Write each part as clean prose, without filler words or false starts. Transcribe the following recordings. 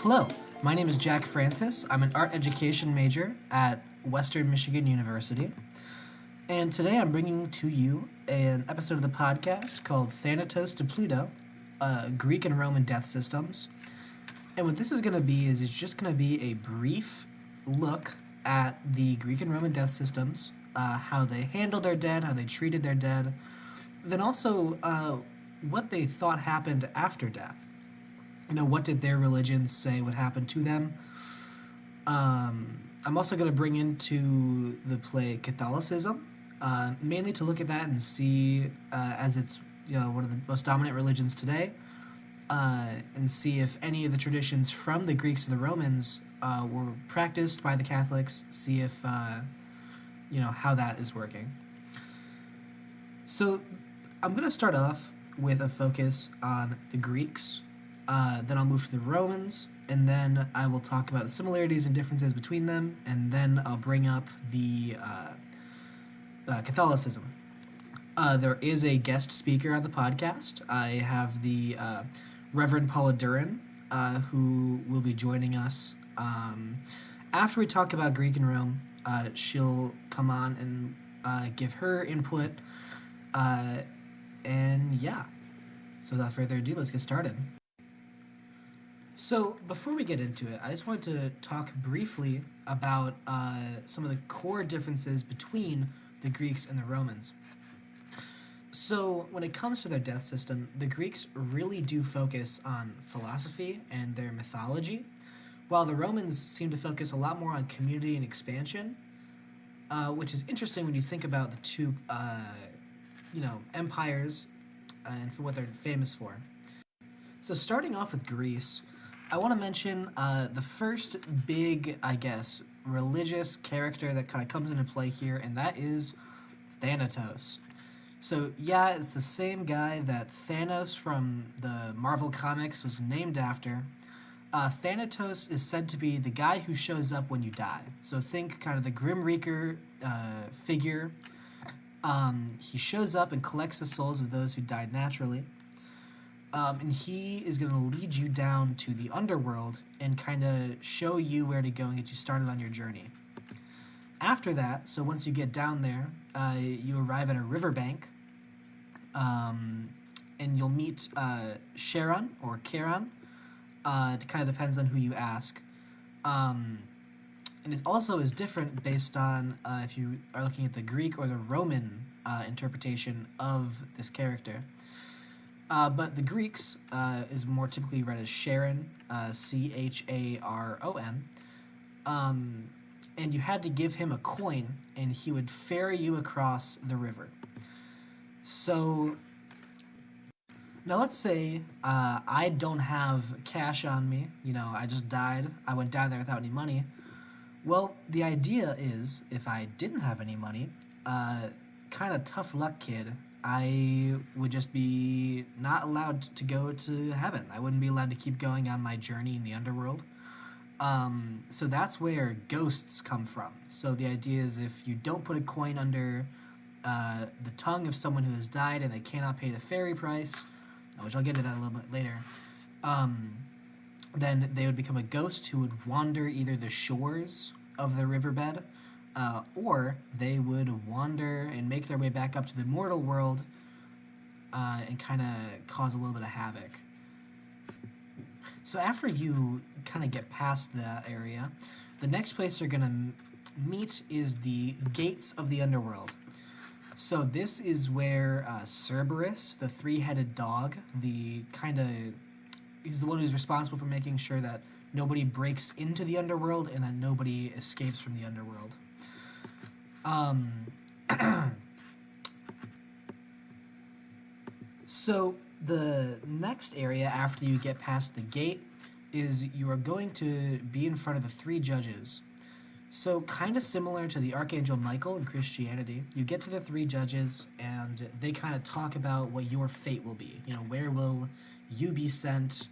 Hello, my name is Jack Francis. I'm an art education major at Western Michigan University. And today I'm bringing to you an episode of the podcast called Thanatos to Pluto, Greek and Roman Death Systems. And what this is going to be is it's just going to be a brief look at the Greek and Roman death systems, how they handled their dead, how they treated their dead, then also what they thought happened after death. What did their religions say would happen to them? I'm also going to bring into the play Catholicism, mainly to look at that and see, as it's one of the most dominant religions today, and see if any of the traditions from the Greeks and the Romans were practiced by the Catholics. See if how that is working. So I'm going to start off with a focus on the Greeks. Then I'll move to the Romans, and then I will talk about the similarities and differences between them, and then I'll bring up the Catholicism. There is a guest speaker on the podcast. I have the Reverend Paula Duran, who will be joining us. After we talk about Greek and Rome, she'll come on and give her input. And yeah, so without further ado, let's get started. So before we get into it, I just wanted to talk briefly about some of the core differences between the Greeks and the Romans. So when it comes to their death system, the Greeks really do focus on philosophy and their mythology, while the Romans seem to focus a lot more on community and expansion, which is interesting when you think about the two, empires and for what they're famous for. So starting off with Greece, I want to mention the first big, religious character that kind of comes into play here, and that is Thanatos. So yeah, it's the same guy that Thanos from the Marvel Comics was named after. Thanatos is said to be the guy who shows up when you die. So think kind of the Grim Reaper figure. He shows up and collects the souls of those who died naturally. And he is going to lead you down to the underworld and kind of show you where to go and get you started on your journey. After that, so once you get down there, you arrive at a riverbank, and you'll meet Charon or Charon. It kind of depends on who you ask. And it also is different based on if you are looking at the Greek or the Roman interpretation of this character. But the Greeks is more typically read as Charon, Charon. And you had to give him a coin, and he would ferry you across the river. So now let's say I don't have cash on me. I just died. I went down there without any money. Well, the idea is if I didn't have any money, kind of tough luck, kid. I would just be not allowed to go to heaven. I wouldn't be allowed to keep going on my journey in the underworld. So that's where ghosts come from. So the idea is if you don't put a coin under the tongue of someone who has died and they cannot pay the ferry price, which I'll get into that a little bit later, then they would become a ghost who would wander either the shores of the riverbed, or they would wander and make their way back up to the mortal world and kind of cause a little bit of havoc. So after you kind of get past that area, the next place you're going to meet is the gates of the underworld. So this is where Cerberus, the three-headed dog, he's the one who's responsible for making sure that nobody breaks into the underworld and that nobody escapes from the underworld. So the next area after you get past the gate is you are going to be in front of the three judges. So kind of similar to the Archangel Michael in Christianity, you get to the three judges and they kind of talk about what your fate will be. Where will you be sent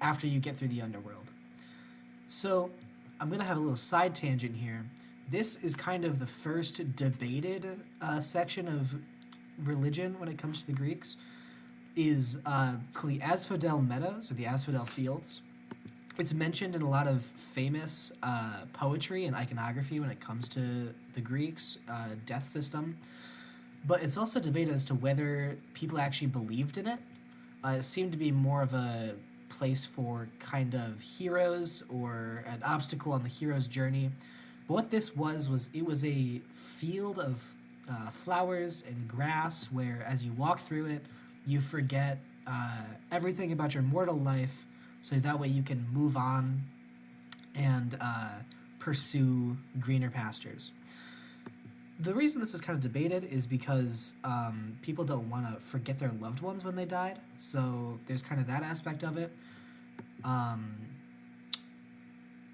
after you get through the underworld. So I'm going to have a little side tangent here. This is kind of the first debated section of religion when it comes to the Greeks. It's called the Asphodel Meadows or the Asphodel Fields. It's mentioned in a lot of famous poetry and iconography when it comes to the Greeks' death system, but it's also debated as to whether people actually believed in it. It seemed to be more of a place for kind of heroes or an obstacle on the hero's journey. But what this was it was a field of flowers and grass where, as you walk through it, you forget everything about your mortal life, so that way you can move on and pursue greener pastures. The reason this is kind of debated is because people don't want to forget their loved ones when they died, so there's kind of that aspect of it. Um,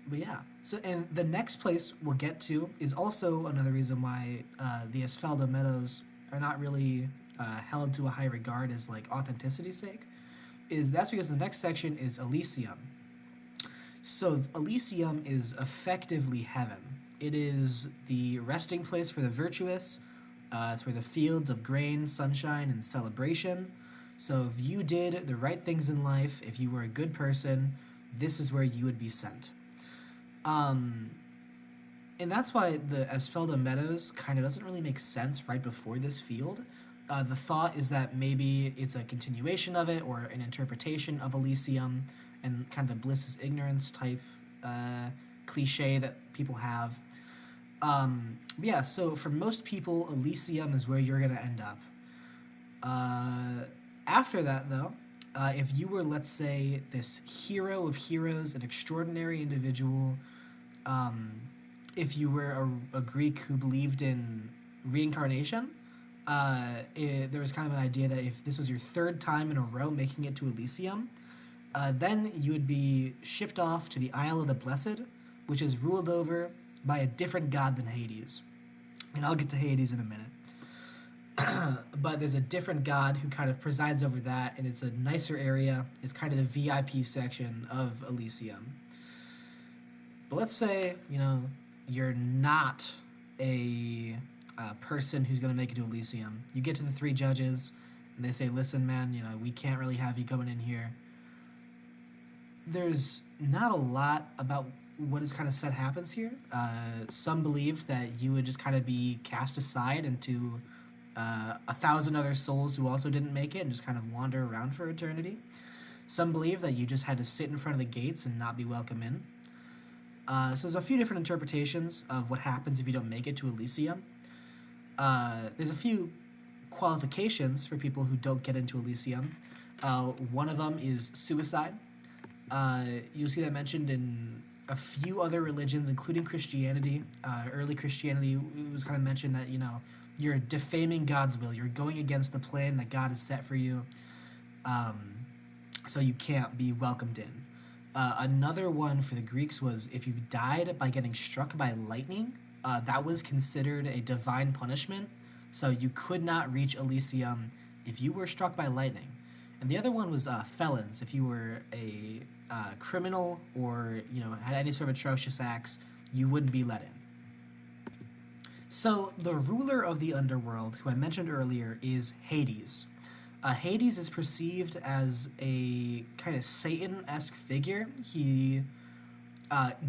but yeah, so and the next place we'll get to is also another reason why the Asphalto Meadows are not really held to a high regard as like authenticity's sake. Is that's because the next section is Elysium. So Elysium is effectively heaven. It is the resting place for the virtuous. It's where the fields of grain, sunshine, and celebration. So if you did the right things in life, if you were a good person, this is where you would be sent. Um, and that's why the Asphalto Meadows kind of doesn't really make sense right before this field. The thought is that maybe it's a continuation of it or an interpretation of Elysium and kind of the bliss is ignorance type cliche that people have. But yeah, so for most people, Elysium is where you're going to end up. After that, though, if you were, let's say, this hero of heroes, an extraordinary individual, if you were a Greek who believed in reincarnation, there was kind of an idea that if this was your third time in a row making it to Elysium, then you would be shipped off to the Isle of the Blessed, which is ruled over by a different god than Hades. And I'll get to Hades in a minute. But there's a different god who kind of presides over that, and it's a nicer area. It's kind of the VIP section of Elysium. But let's say, you're not a person who's going to make it to Elysium. You get to the three judges, and they say, listen, man, we can't really have you coming in here. There's not a lot about what is kind of said happens here. Some believe that you would just kind of be cast aside into 1,000 other souls who also didn't make it and just kind of wander around for eternity. Some believe that you just had to sit in front of the gates and not be welcome in. So there's a few different interpretations of what happens if you don't make it to Elysium. There's a few qualifications for people who don't get into Elysium. One of them is suicide. You'll see that mentioned in a few other religions, including Christianity. Early Christianity, it was kind of mentioned that, you're defaming God's will. You're going against the plan that God has set for you. So you can't be welcomed in. Another one for the Greeks was if you died by getting struck by lightning, that was considered a divine punishment. So you could not reach Elysium if you were struck by lightning. And the other one was felons. If you were a criminal or had any sort of atrocious acts, you wouldn't be let in. So the ruler of the underworld, who I mentioned earlier, is Hades. Hades is perceived as a kind of Satan-esque figure. He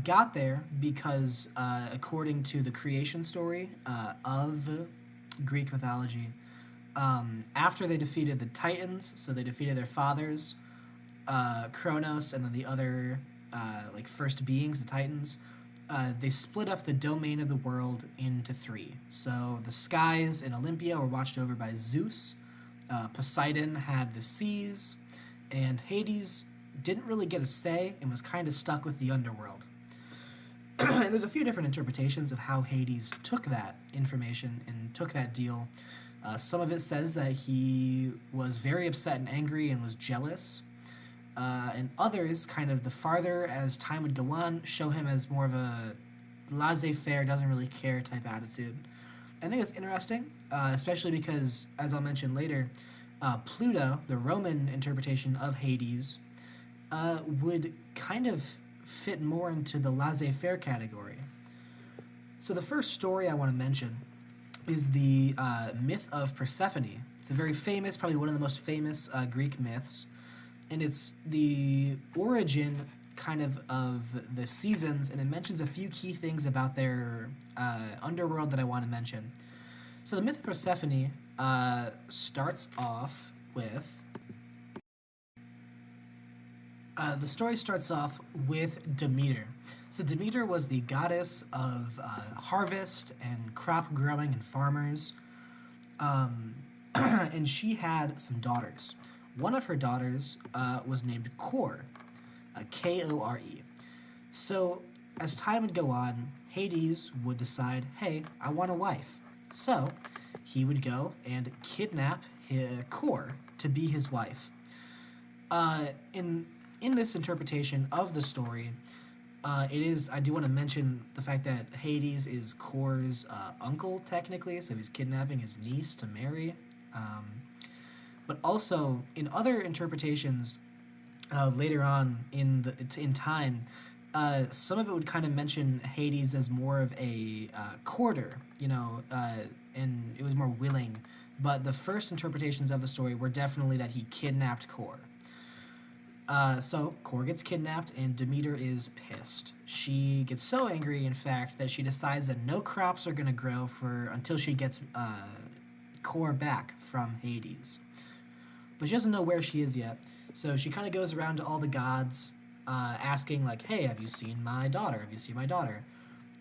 got there because, according to the creation story of Greek mythology, after they defeated the Titans, so they defeated their fathers, Kronos, and then the other first beings, the Titans, they split up the domain of the world into three. So the skies in Olympia were watched over by Zeus, Poseidon had the seas, and Hades didn't really get a say and was kind of stuck with the underworld. And there's a few different interpretations of how Hades took that information and took that deal. Some of it says that he was very upset and angry and was jealous. And others, kind of the farther as time would go on, show him as more of a laissez-faire, doesn't really care type attitude. I think it's interesting, especially because, as I'll mention later, Pluto, the Roman interpretation of Hades, would kind of fit more into the laissez-faire category. So the first story I want to mention is the myth of Persephone. It's a very famous, probably one of the most famous Greek myths, and it's the origin kind of the seasons, and it mentions a few key things about their underworld that I want to mention. So the myth of Persephone starts off with the story starts off with Demeter. So Demeter was the goddess of harvest and crop growing and farmers, and she had some daughters. One of her daughters was named Kore, Kore. So as time would go on, Hades would decide, hey, I want a wife. So he would go and kidnap Kore to be his wife. In this interpretation of the story, it is. I do want to mention the fact that Hades is Kore's uncle, technically, so he's kidnapping his niece to marry. But also, in other interpretations, later on in time, some of it would kind of mention Hades as more of a courter, and it was more willing. But the first interpretations of the story were definitely that he kidnapped Kore. So Kore gets kidnapped, and Demeter is pissed. She gets so angry, in fact, that she decides that no crops are going to grow until she gets Kore back from Hades. But she doesn't know where she is yet, so she kind of goes around to all the gods, asking, like, hey, have you seen my daughter? Have you seen my daughter?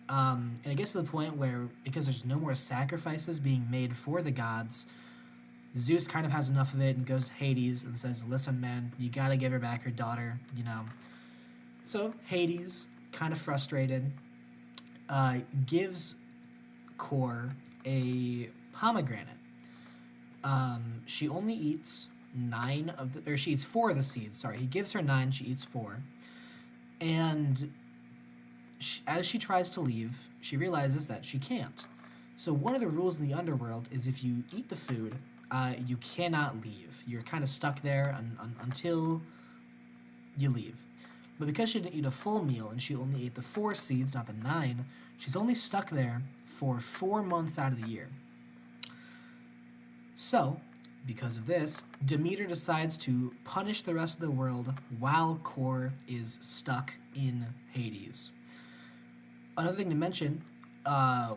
And it gets to the point where, because there's no more sacrifices being made for the gods, Zeus kind of has enough of it and goes to Hades and says, listen, man, you gotta give her back her daughter, So Hades, kind of frustrated, gives Kore a pomegranate. She only eats she eats 4 of the seeds, sorry. He gives her 9, she eats 4. And as she tries to leave, she realizes that she can't. So one of the rules in the underworld is if you eat the food, you cannot leave. You're kind of stuck there until you leave. But because she didn't eat a full meal and she only ate the 4 seeds, not the 9, she's only stuck there for 4 months out of the year. So, because of this, Demeter decides to punish the rest of the world while Kore is stuck in Hades. Another thing to mention,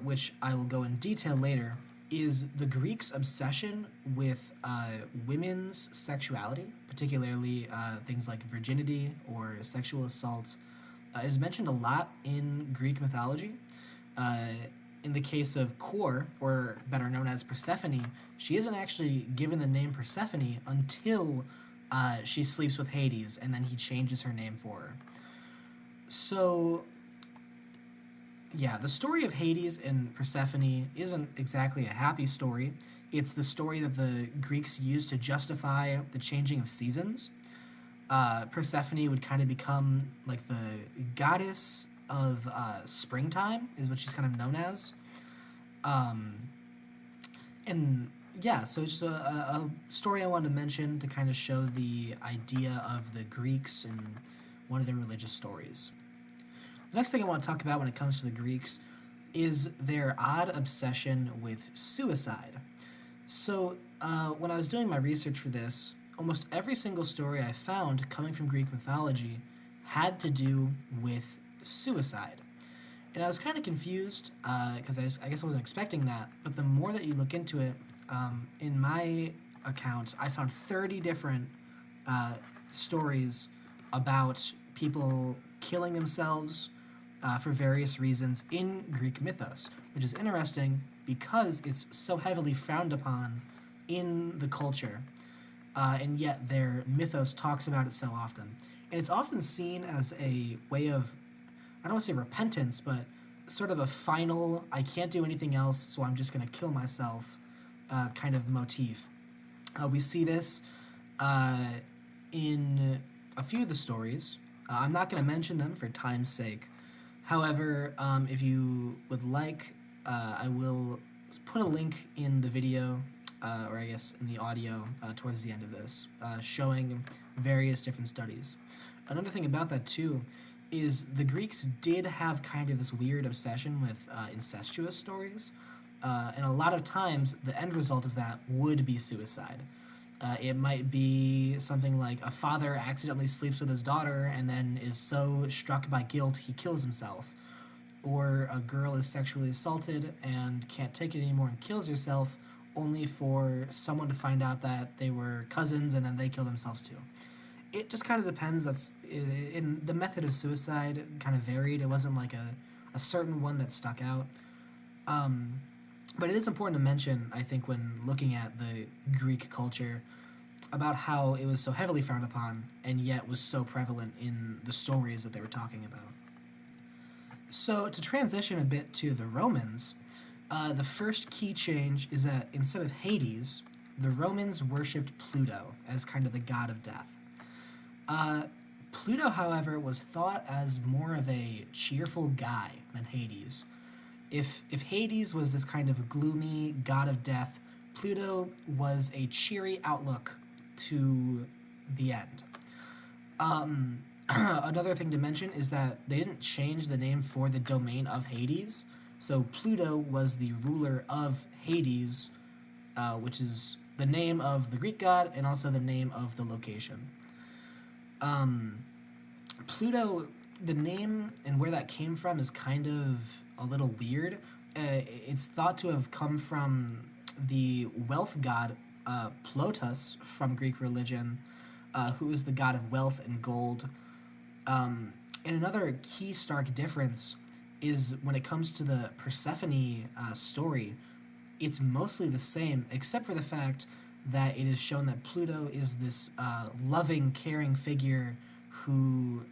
which I will go in detail later, is the Greeks' obsession with women's sexuality, particularly things like virginity or sexual assault, is mentioned a lot in Greek mythology. In the case of Kore, or better known as Persephone, she isn't actually given the name Persephone until she sleeps with Hades, and then he changes her name for her. So, yeah, the story of Hades and Persephone isn't exactly a happy story. It's the story that the Greeks used to justify the changing of seasons. Persephone would kind of become like the goddess of springtime, is what she's kind of known as. And yeah, so it's just a story I wanted to mention to kind of show the idea of the Greeks and one of their religious stories. The next thing I want to talk about when it comes to the Greeks is their odd obsession with suicide. So, when I was doing my research for this, almost every single story I found coming from Greek mythology had to do with suicide. And I was kind of confused because I guess I wasn't expecting that, but the more that you look into it, in my account, I found 30 different stories about people killing themselves for various reasons in Greek mythos, which is interesting because it's so heavily frowned upon in the culture, and yet their mythos talks about it so often. And it's often seen as a way of, I don't want to say repentance, but sort of a final, I can't do anything else, so I'm just going to kill myself kind of motif. We see this in a few of the stories. I'm not going to mention them for time's sake. However, if you would like, I will put a link in the video, or I guess in the audio towards the end of this, showing various different studies. Another thing about that, too, is the Greeks did have kind of this weird obsession with incestuous stories, and a lot of times the end result of that would be suicide. It might be something like a father accidentally sleeps with his daughter and then is so struck by guilt he kills himself. Or a girl is sexually assaulted and can't take it anymore and kills herself, only for someone to find out that they were cousins and then they kill themselves too. It just kind of depends. That's in the method of suicide kind of varied. It wasn't like a certain one that stuck out. Um, but it is important to mention, I think, when looking at the Greek culture, about how it was so heavily frowned upon and yet was so prevalent in the stories that they were talking about. So, to transition a bit to the Romans, the first key change is that instead of Hades, the Romans worshipped Pluto as kind of the god of death. Uh, Pluto, however, was thought as more of a cheerful guy than Hades. If Hades was this kind of gloomy god of death, Pluto was a cheery outlook to the end. Another thing to mention is that they didn't change the name for the domain of Hades. So Pluto was the ruler of Hades, which is the name of the Greek god and also the name of the location. Um, Pluto, the name and where that came from is kind of a little weird. It's thought to have come from the wealth god Plotus from Greek religion, who is the god of wealth and gold. And another key stark difference is when it comes to the Persephone story, it's mostly the same, except for the fact that it is shown that Pluto is this loving, caring figure who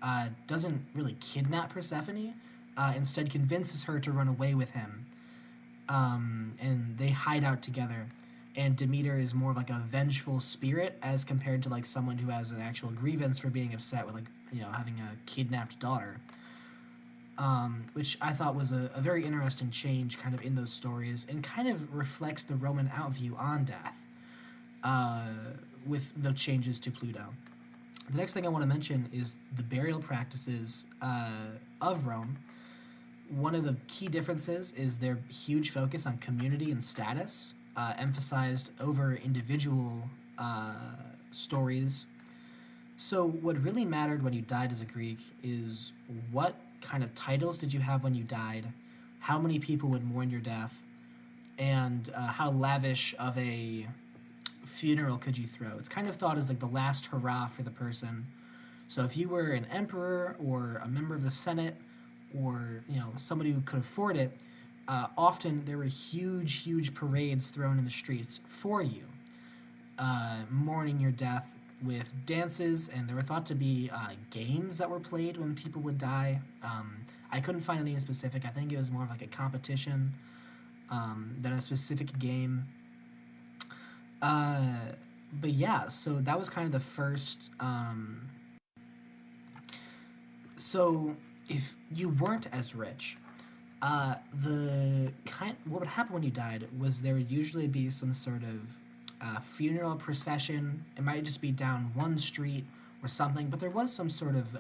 doesn't really kidnap Persephone, instead convinces her to run away with him. And they hide out together. And Demeter is more of like a vengeful spirit as compared to like someone who has an actual grievance for being upset with like having a kidnapped daughter. Which I thought was a very interesting change kind of in those stories and kind of reflects the Roman outview on death, with the changes to Pluto. The next thing I want to mention is the burial practices of Rome. One of the key differences is their huge focus on community and status, emphasized over individual stories. So, what really mattered when you died as a Greek is what kind of titles did you have when you died, how many people would mourn your death, and how lavish of a funeral could you throw. It's kind of thought as like the last hurrah for the person. So, if you were an emperor or a member of the Senate or somebody who could afford it, often there were huge parades thrown in the streets for you, mourning your death with dances, and there were thought to be games that were played when people would die. I couldn't find anything specific. I think it was more of like a competition than a specific game. But yeah, so that was kind of the first. So if you weren't as rich, what would happen when you died was there would usually be some sort of funeral procession. It might just be down one street or something, but there was some sort of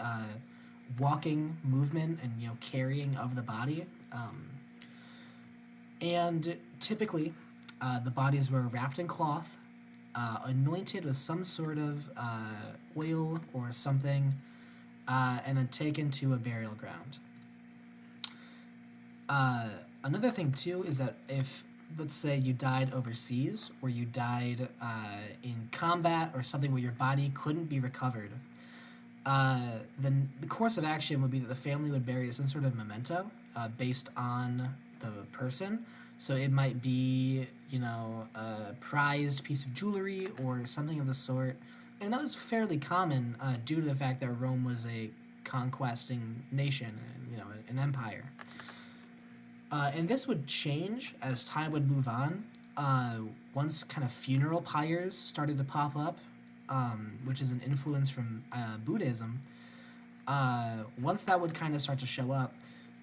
walking movement and carrying of the body. And typically, the bodies were wrapped in cloth, anointed with some sort of oil or something, and then taken to a burial ground. Another thing too is that if, let's say, you died overseas or you died in combat or something where your body couldn't be recovered, then the course of action would be that the family would bury some sort of memento based on the person. So it might be, a prized piece of jewelry or something of the sort. And that was fairly common due to the fact that Rome was a conquesting nation, an empire. And this would change as time would move on. Once kind of funeral pyres started to pop up, which is an influence from Buddhism, once that would kind of start to show up,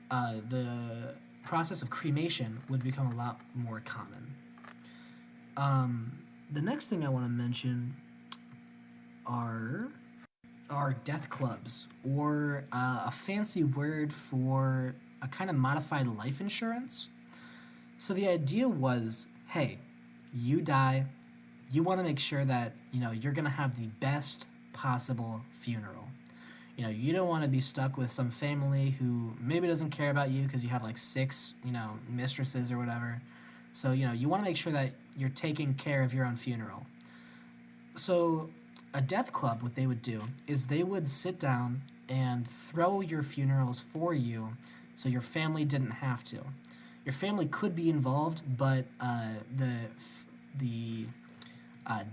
the process of cremation would become a lot more common. The next thing I want to mention are death clubs, or a fancy word for a kind of modified life insurance. So the idea was, hey, you die, you want to make sure that you're going to have the best possible funeral. You don't want to be stuck with some family who maybe doesn't care about you because you have like six mistresses or whatever. So you want to make sure that you're taking care of your own funeral. So a death club, what they would do is they would sit down and throw your funerals for you, so your family didn't have to. Your family could be involved, but the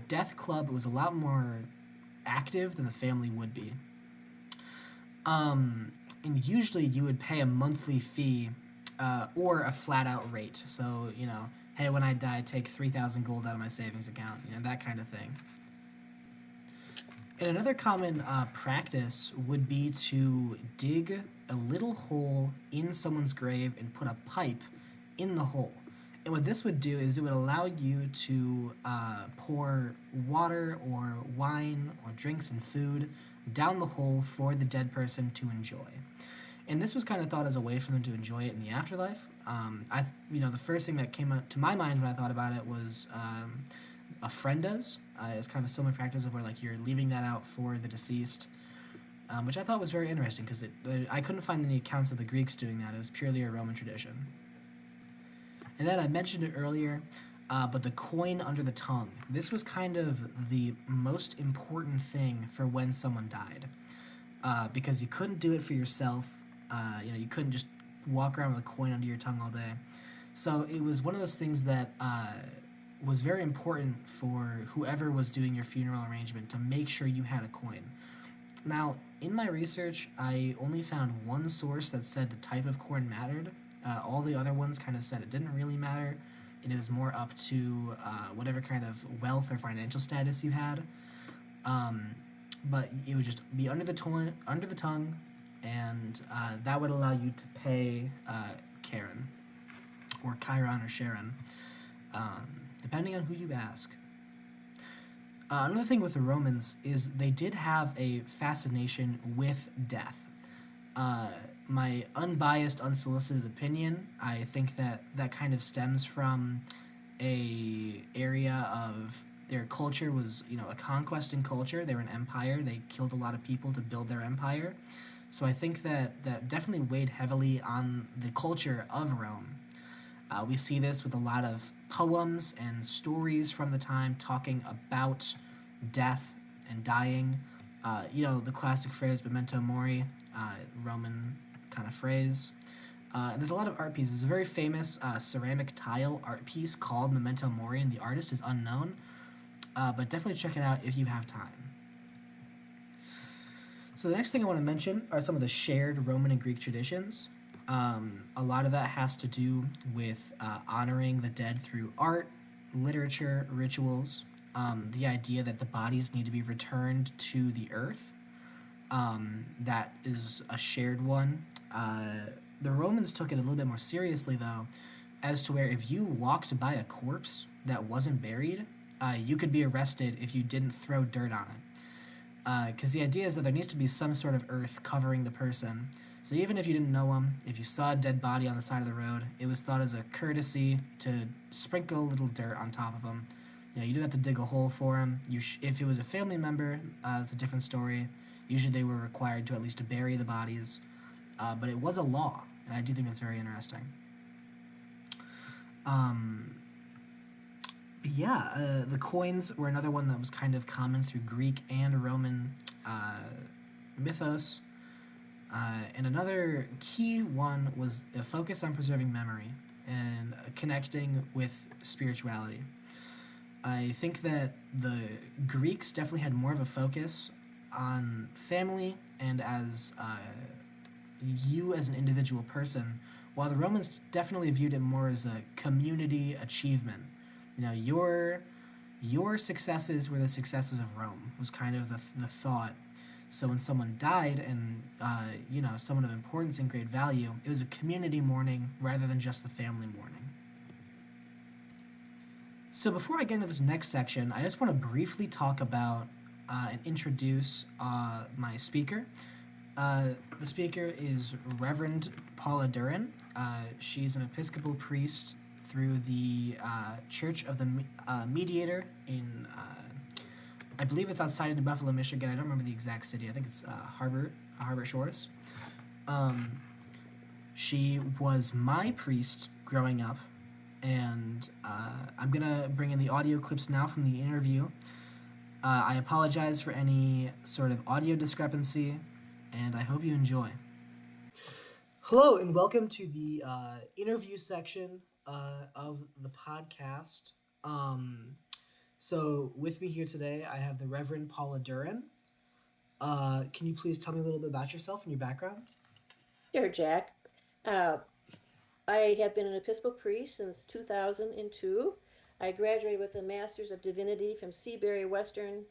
death club was a lot more active than the family would be. And usually you would pay a monthly fee or a flat out rate. So, hey, when I die, take 3,000 gold out of my savings account, that kind of thing. And another common practice would be to dig a little hole in someone's grave and put a pipe in the hole. And what this would do is it would allow you to pour water or wine or drinks and food down the hole for the dead person to enjoy. And this was kind of thought as a way for them to enjoy it in the afterlife. The first thing that came up to my mind when I thought about it was ofrendas. It's kind of a similar practice of where like you're leaving that out for the deceased, which I thought was very interesting because I couldn't find any accounts of the Greeks doing that. It was purely a Roman tradition. And then I mentioned it earlier, but the coin under the tongue. This was kind of the most important thing for when someone died, because you couldn't do it for yourself. You couldn't just walk around with a coin under your tongue all day. So it was one of those things that was very important for whoever was doing your funeral arrangement to make sure you had a coin. Now, in my research, I only found one source that said the type of coin mattered. All the other ones kind of said it didn't really matter, and it was more up to whatever kind of wealth or financial status you had. But it would just be under the tongue, and that would allow you to pay Karen, or Chiron or Sharon, depending on who you ask. Another thing with the Romans is they did have a fascination with death. My unbiased, unsolicited opinion, I think that kind of stems from a area of their culture was, a conquesting culture. They were an empire. They killed a lot of people to build their empire. So I think that definitely weighed heavily on the culture of Rome. We see this with a lot of poems and stories from the time talking about death and dying. The classic phrase, memento mori, Roman kind of phrase. And there's a lot of art pieces. There's a very famous ceramic tile art piece called Memento Mori, and the artist is unknown. But definitely check it out if you have time. So the next thing I want to mention are some of the shared Roman and Greek traditions. A lot of that has to do with honoring the dead through art, literature, rituals, the idea that the bodies need to be returned to the earth. That is a shared one. The Romans took it a little bit more seriously, though, as to where if you walked by a corpse that wasn't buried, you could be arrested if you didn't throw dirt on it. Because the idea is that there needs to be some sort of earth covering the person. So even if you didn't know them, if you saw a dead body on the side of the road, it was thought as a courtesy to sprinkle a little dirt on top of them. You didn't have to dig a hole for them. If it was a family member, it's a different story. Usually they were required to at least bury the bodies. But it was a law, and I do think that's very interesting. The coins were another one that was kind of common through Greek and Roman mythos. And another key one was a focus on preserving memory and connecting with spirituality. I think that the Greeks definitely had more of a focus on family and as you as an individual person, while the Romans definitely viewed it more as a community achievement. Your successes were the successes of Rome, was kind of the thought. So when someone died and, someone of importance and great value, it was a community mourning rather than just the family mourning. So before I get into this next section, I just want to briefly talk about and introduce my speaker. The speaker is Reverend Paula Duran. She's an Episcopal priest through the Church of the Mediator in, I believe it's outside of Buffalo, Michigan. I don't remember the exact city. I think it's Harbor Shores. Um, she was my priest growing up, and I'm gonna bring in the audio clips now from the interview. I apologize for any sort of audio discrepancy, and I hope you enjoy. Hello, and welcome to the interview section of the podcast. So, with me here today, I have the Reverend Paula Duran. Can you please tell me a little bit about yourself and your background? Sure, Jack. Uh, I have been an Episcopal priest since 2002. I graduated with a Master's of Divinity from Seabury Western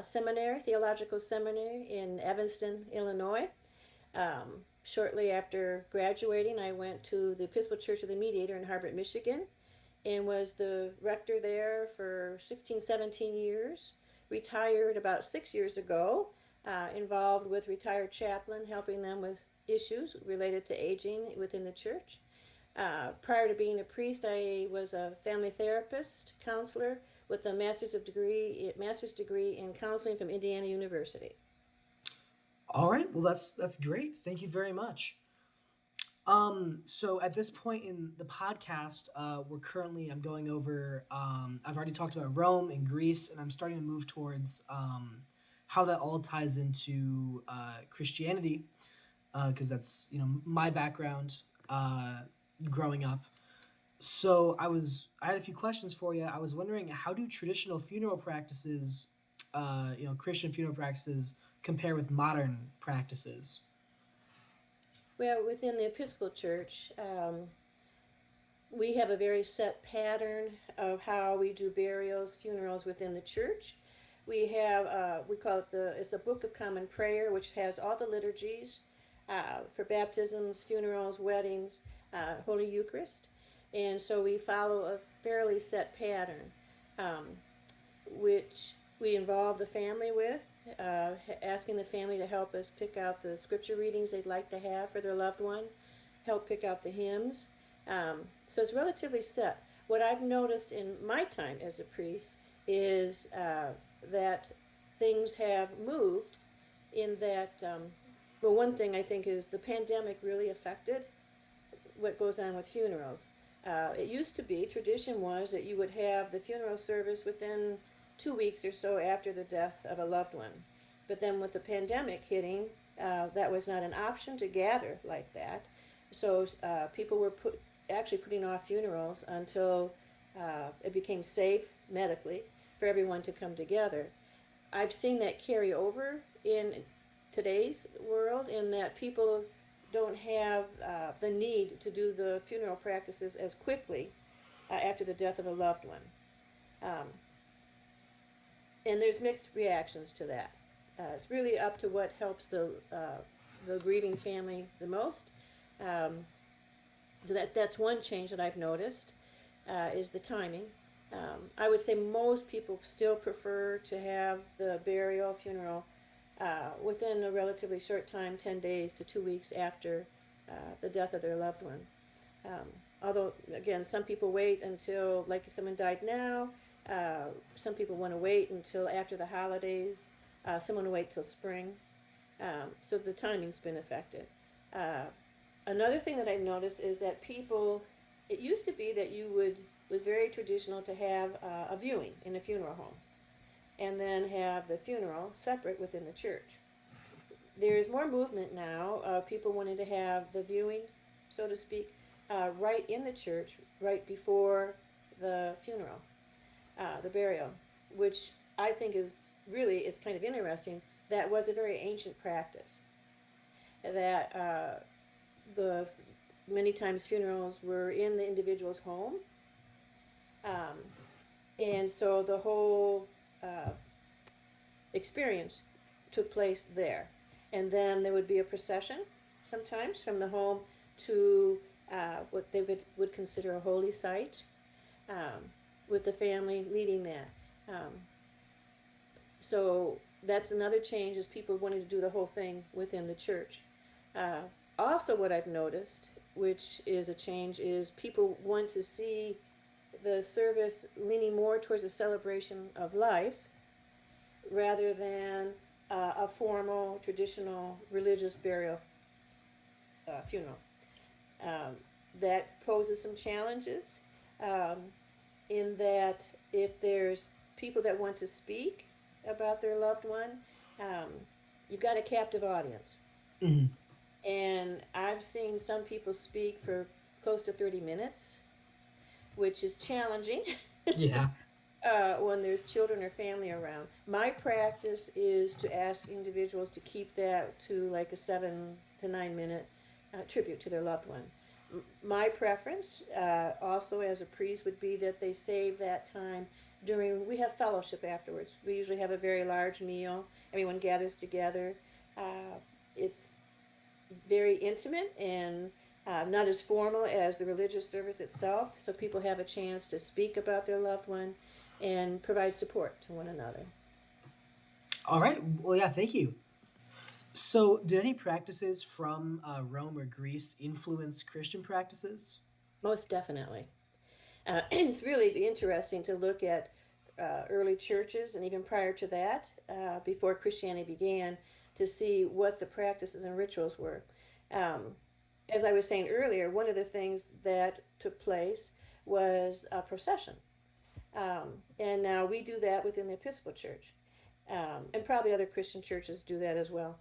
Seminary, Theological Seminary in Evanston, Illinois. Shortly after graduating, I went to the Episcopal Church of the Mediator in Harbert, Michigan, and was the rector there for 16, 17 years. Retired about 6 years ago, involved with retired chaplain, helping them with issues related to aging within the church. Prior to being a priest, I was a family therapist, counselor with a master's degree in counseling from Indiana University. All right, well that's great. Thank you very much. So at this point in the podcast, I'm going over. I've already talked about Rome and Greece, and I'm starting to move towards how that all ties into Christianity, because that's my background growing up. So I had a few questions for you. I was wondering, how do traditional funeral practices, Christian funeral practices, compare with modern practices? Well, within the Episcopal Church, we have a very set pattern of how we do burials, funerals within the church. We call it it's the Book of Common Prayer, which has all the liturgies for baptisms, funerals, weddings, Holy Eucharist. And so we follow a fairly set pattern, um, which we involve the family with, asking the family to help us pick out the scripture readings they'd like to have for their loved one, help pick out the hymns. So it's relatively set. What I've noticed in my time as a priest is that things have moved in that, well, one thing I think is the pandemic really affected what goes on with funerals. It used to be, tradition was that you would have the funeral service within 2 weeks or so after the death of a loved one. But then with the pandemic hitting, that was not an option to gather like that. So people were actually putting off funerals until it became safe medically for everyone to come together. I've seen that carry over in today's world, in that people don't have the need to do the funeral practices as quickly after the death of a loved one. Um, and there's mixed reactions to that. It's really up to what helps the grieving family the most. Um, so that's one change that I've noticed, is the timing. I would say most people still prefer to have the burial funeral within a relatively short time, 10 days to 2 weeks after the death of their loved one. Um, Although, again, some people wait until, like if someone died now, some people want to wait until after the holidays, some want to wait till spring. So the timing's been affected. Uh, Another thing that I've noticed is that people, it used to be that was very traditional to have a viewing in a funeral home and then have the funeral separate within the church. There's more movement now of people wanting to have the viewing, so to speak, right in the church, right before the funeral, the burial, which I think it's kind of interesting. That was a very ancient practice. That the many times funerals were in the individual's home, um, and so the whole experience took place there. And then there would be a procession sometimes from the home to what they would consider a holy site, with the family leading that. So that's another change, is people wanting to do the whole thing within the church. Uh, Also, what I've noticed which is a change, is people want to see the service leaning more towards a celebration of life rather than a formal, traditional religious burial funeral. Um, that poses some challenges um, in that if there's people that want to speak about their loved one, um, you've got a captive audience. Hmm. And I've seen some people speak for close to 30 minutes, which is challenging Yeah. when there's children or family around. My practice is to ask individuals to keep that to like a 7 to 9 minute tribute to their loved one. My preference, also as a priest, would be that they save that time during, we have fellowship afterwards. We usually have a very large meal, everyone gathers together. It's very intimate and not as formal as the religious service itself, so people have a chance to speak about their loved one and provide support to one another. All right. Well, yeah. Thank you. So, did any practices from Rome or Greece influence Christian practices? Most definitely. It's really interesting to look at early churches and even prior to that, before Christianity began, to see what the practices and rituals were. Um, as I was saying earlier, one of the things that took place was a procession. And now we do that within the Episcopal Church. And probably other Christian churches do that as well.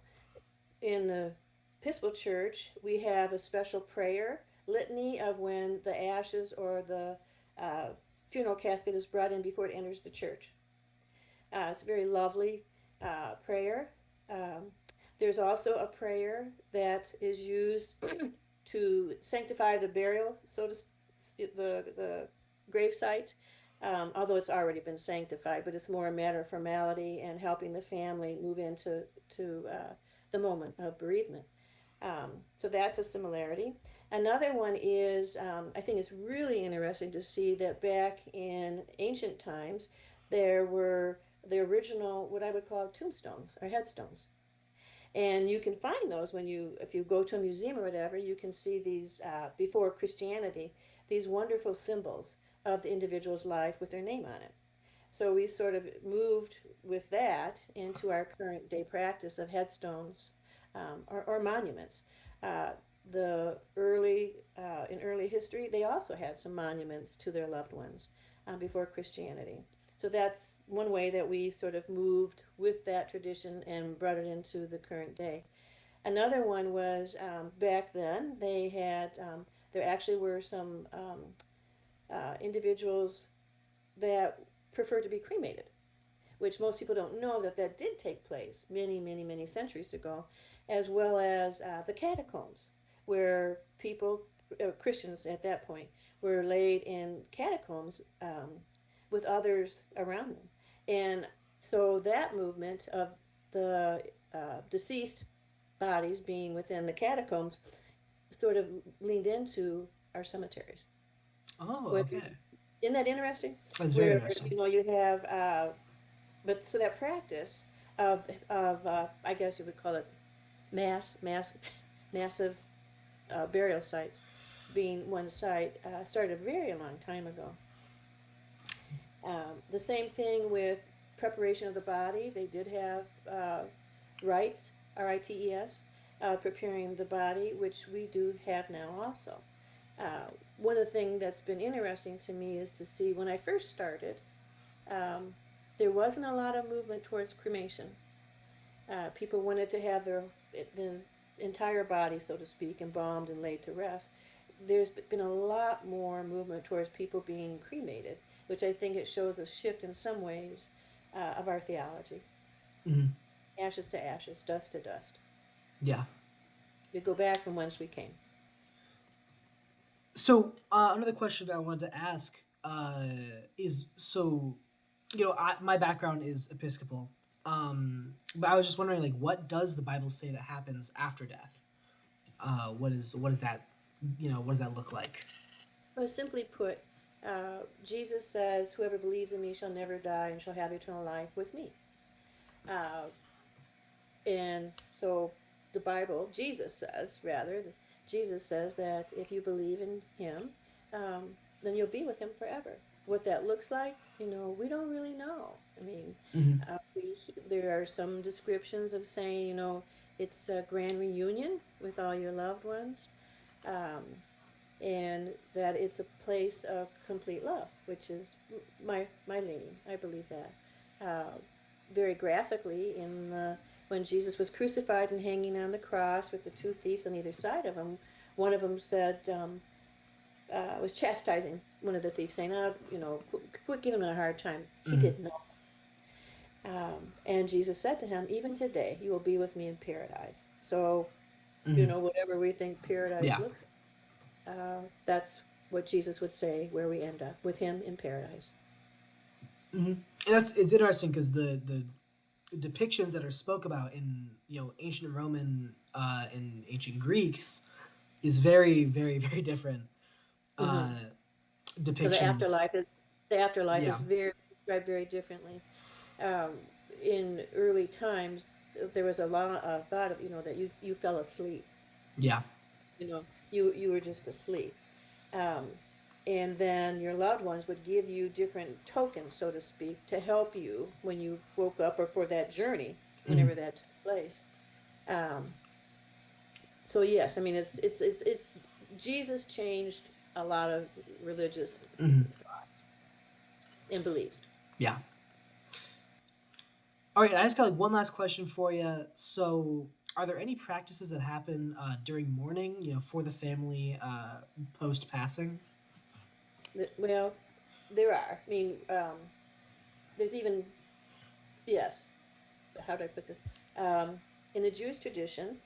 In the Episcopal Church, we have a special prayer litany of when the ashes or the uh, funeral casket is brought in before it enters the church. It's a very lovely prayer. Um, there's also a prayer that is used to sanctify the burial, so to the grave site. Although it's already been sanctified, but it's more a matter of formality and helping the family move into the moment of bereavement. So that's a similarity. Another one is, I think it's really interesting to see that back in ancient times, there were the original, what I would call tombstones or headstones. And you can find those when you, if you go to a museum or whatever, you can see these, before Christianity, these wonderful symbols of the individual's life with their name on it. So we sort of moved with that into our current day practice of headstones, or monuments. Uh, the early in early history, they also had some monuments to their loved ones before Christianity. So that's one way that we sort of moved with that tradition and brought it into the current day. Another one was, back then they had, there actually were some individuals that preferred to be cremated, which most people don't know that that did take place many, many, many centuries ago, as well as the catacombs, where people, Christians at that point, were laid in catacombs with others around them. And so that movement of the deceased bodies being within the catacombs sort of leaned into our cemeteries. Oh, Which is, okay. isn't that interesting? That's very Where interesting. you have but so that practice of I guess you would call it mass massive burial sites being one site started a very long time ago. The same thing with preparation of the body. They did have rites, rites, preparing the body, which we do have now also. One of the things that's been interesting to me is to see when I first started, um, there wasn't a lot of movement towards cremation. People wanted to have the entire body, so to speak, embalmed and laid to rest. There's been a lot more movement towards people being cremated, which I think it shows a shift in some ways of our theology. Hmm. Ashes to ashes, dust to dust. Yeah. We go back from whence we came. So, another question that I wanted to ask is so, my background is Episcopal, but I was just wondering, like, what does the Bible say that happens after death? What is that? What does that look like? Well, simply put, Jesus says, "Whoever believes in me shall never die and shall have eternal life with me." And so the Bible, Jesus says, rather, Jesus says that if you believe in him, um, then you'll be with him forever. What that looks like, we don't really know. I mean, Hmm. there are some descriptions of saying, it's a grand reunion with all your loved ones, um, and that it's a place of complete love, which is my leaning. I believe that. Uh, Very graphically when Jesus was crucified and hanging on the cross with the two thieves on either side of him, one of them said, was chastising one of the thieves, saying, "Oh, quit giving him a hard time. He Hmm. did nothing." And Jesus said to him, "Even today, you will be with me in paradise." So, Hmm. whatever we think paradise Yeah. looks, that's what Jesus would say where we end up with him in paradise. Hmm. And that's it's interesting because the depictions that are spoke about in ancient Roman and ancient Greeks is very very very different Hmm. uh, So depictions. the afterlife Yeah. is very described very differently. Um, in early times, there was a lot thought of that you fell asleep. Yeah. You were just asleep. Um, and then your loved ones would give you different tokens, so to speak, to help you when you woke up or for that journey, Hmm. whenever that took place. Um, so yes, I mean it's Jesus changed a lot of religious Hmm. thoughts and beliefs. Yeah. All right, I just got like one last question for you. So, are there any practices that happen during mourning, for the family post passing? Well, there are. I mean, there's even yes. How do I put this? Um, in the Jewish tradition,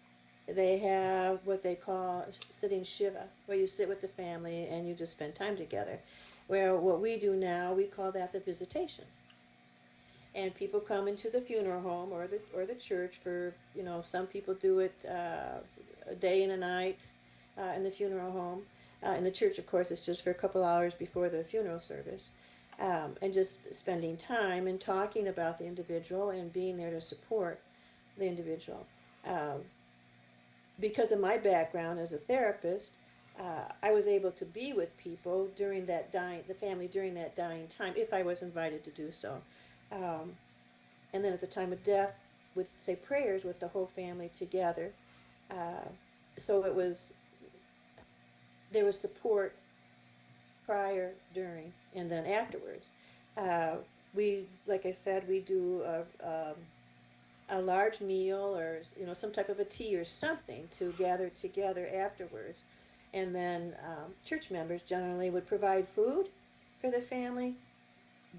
they have what they call sitting shiva, where you sit with the family and you just spend time together. Where what we do now, we call that the visitation. And people come into the funeral home or the church for some people do it a day and a night in the funeral home. In the church, of course, it's just for a couple hours before the funeral service, and just spending time and talking about the individual and being there to support the individual. Um, because of my background as a therapist, I was able to be with people during that the family during that dying time, if I was invited to do so. Um, and then at the time of death, would say prayers with the whole family together. Uh, so there was support prior, during, and then afterwards. Uh, like I said, we do a large meal or some type of a tea or something to gather together afterwards. And then church members generally would provide food for the family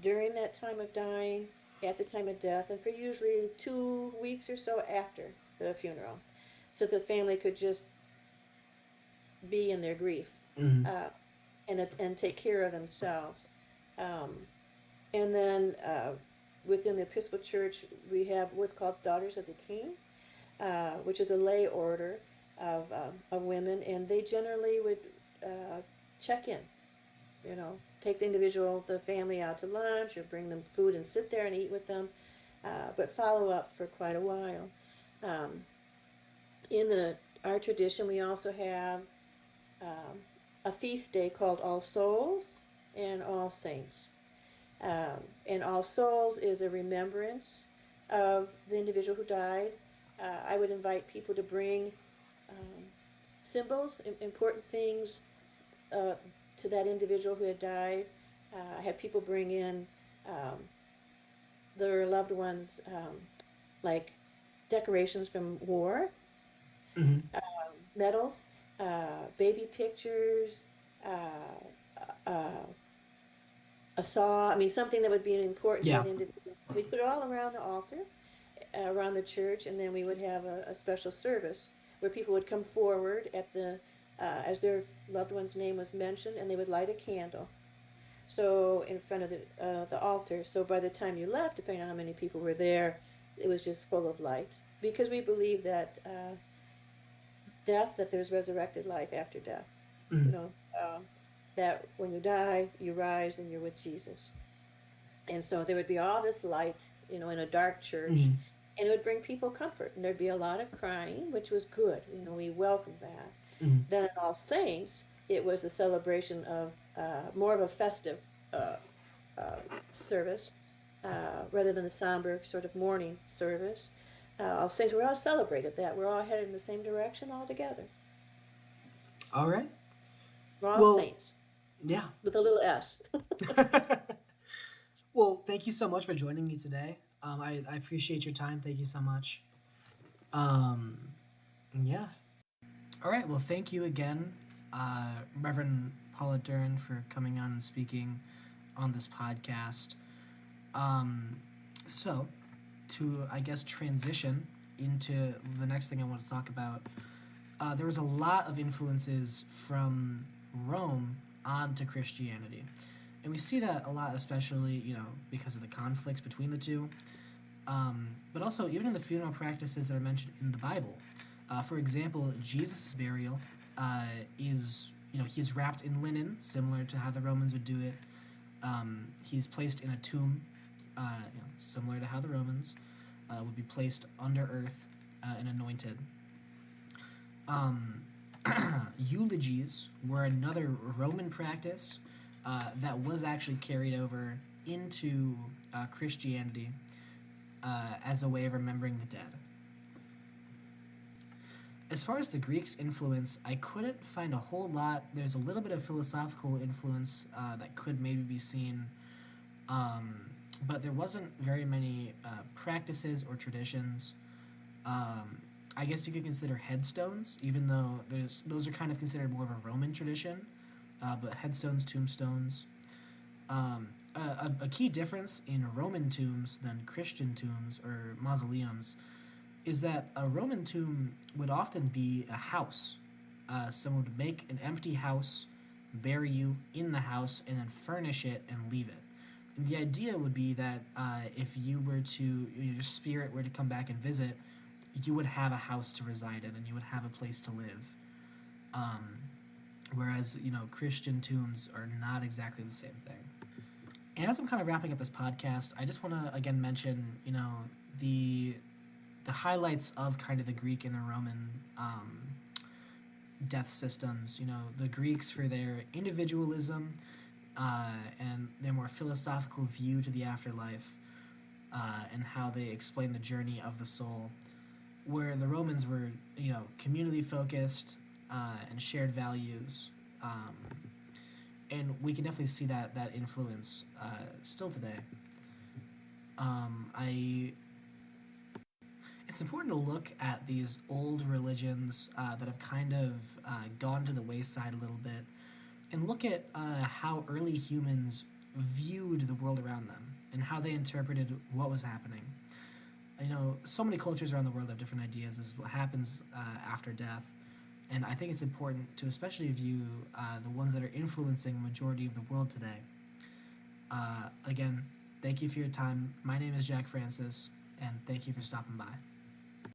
during that time of dying, at the time of death, and for usually 2 weeks or so after the funeral, so the family could just be in their grief, Hmm. uh, and take care of themselves. Um, and then within the Episcopal Church, we have what's called Daughters of the King, which is a lay order of women, and they generally would check in, take the family out to lunch or bring them food and sit there and eat with them, but follow up for quite a while. Um, in our tradition, we also have um, a feast day called All Souls and All Saints. And All Souls is a remembrance of the individual who died. I would invite people to bring um, symbols, important things uh, to that individual who had died. I had people bring in um, their loved ones, like decorations from war, Hmm. medals, baby pictures, uh, uh, a saw. I mean, something that would be important to Yeah. that individual. We'd put it all around the altar, around the church, and then we would have a special service where people would come forward as their loved one's name was mentioned, and they would light a candle. So in front of the altar. So by the time you left, depending on how many people were there, it was just full of light. Because we believe that that there's resurrected life after death. You Hmm. know, that when you die, you rise and you're with Jesus. And so there would be all this light, in a dark church, Hmm. and it would bring people comfort. And there'd be a lot of crying, which was good. We welcomed that. Mhm. Then in All Saints, it was the celebration of more of a festive uh, uh, service rather than the somber sort of mourning service. All Saints, we all celebrated that. We're all headed in the same direction all together. All right. We're all Well, saints yeah. with a little s. Well, thank you so much for joining me today. I appreciate your time. Thank you so much. Um, yeah. All right. Well, thank you again, Reverend Paula Duran, for coming on and speaking on this podcast. Um, so, to, I guess, transition into the next thing I want to talk about, there was a lot of influences from Rome onto Christianity. And we see that a lot, especially, because of the conflicts between the two. But also, even in the funeral practices that are mentioned in the Bible. For example, Jesus' burial is, he's wrapped in linen, similar to how the Romans would do it. He's placed in a tomb, similar to how the Romans would be placed under earth and anointed. Um, Eulogies were another Roman practice that was actually carried over into Christianity as a way of remembering the dead. As far as the Greeks' influence, I couldn't find a whole lot. There's a little bit of philosophical influence that could maybe be seen, but there wasn't very many practices or traditions. Um, I guess you could consider headstones, even though those are kind of considered more of a Roman tradition. But headstones, tombstones. A key difference in Roman tombs than Christian tombs or mausoleums is that a Roman tomb would often be a house. Someone would make an empty house, bury you in the house, and then furnish it and leave it. And the idea would be that if you were to, your spirit were to come back and visit, you would have a house to reside in and you would have a place to live. Um, Whereas, Christian tombs are not exactly the same thing. And as I'm kind of wrapping up this podcast, I just want to again mention, the the highlights of kind of the Greek and the Roman death systems. The Greeks for their individualism and their more philosophical view to the afterlife and how they explain the journey of the soul. Where the Romans were, community focused and shared values. And we can definitely see that influence still today. I It's important to look at these old religions that have kind of gone to the wayside a little bit and look at how early humans viewed the world around them and how they interpreted what was happening. So many cultures around the world have different ideas as what happens after death. And I think it's important to especially view the ones that are influencing the majority of the world today. Again, thank you for your time. My name is Jack Francis, and thank you for stopping by.